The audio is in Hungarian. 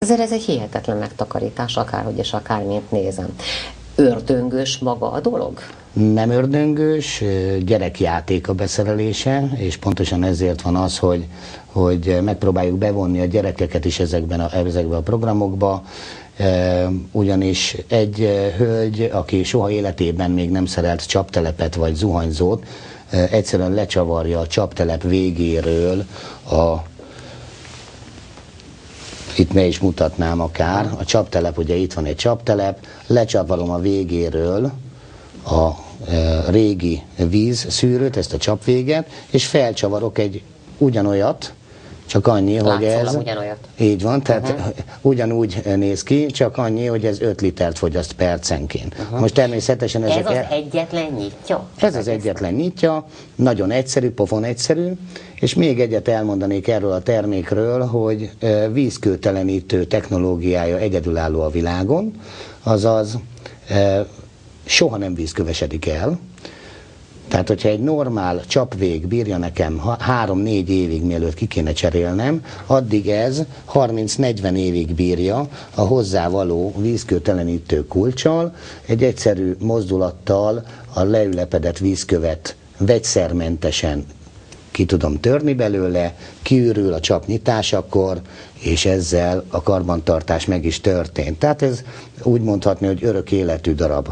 Ezért ez egy hihetetlen megtakarítás, akárhogy és akármint nézem. Ördöngős maga a dolog? Nem ördöngős, gyerekjáték a beszerelése, és pontosan ezért van az, hogy megpróbáljuk bevonni a gyerekeket is ezekbe a programokba, ugyanis egy hölgy, aki soha életében még nem szerelt csaptelepet vagy zuhanyzót, egyszerűen lecsavarja a csaptelep végéről itt meg is mutatnám akár, a csaptelep, ugye itt van egy csaptelep, lecsavarom a végéről a régi vízszűrőt, ezt a csapvéget, és felcsavarok egy ugyanolyat, csak annyi, hogy ez... ugyanolyat. Így van, tehát ugyanúgy néz ki, csak annyi, hogy ez 5 litert fogyaszt percenként. Most természetesen ezek... Ez az egyetlen nyitja? Ez az egyetlen nyitja, nagyon egyszerű, pofon egyszerű, és még egyet elmondanék erről a termékről, hogy vízkőtelenítő technológiája egyedülálló a világon, azaz soha nem vízkövesedik el. Tehát, hogyha egy normál csapvég bírja nekem 3-4 évig, mielőtt ki kéne cserélnem, addig ez 30-40 évig bírja a hozzávaló vízkőtelenítő kulccsal, egy egyszerű mozdulattal a leülepedett vízkövet vegyszermentesen ki tudom törni belőle, kiürül a csap nyitásakor, és ezzel a karbantartás meg is történt. Tehát ez úgy mondhatni, hogy örök életű darab.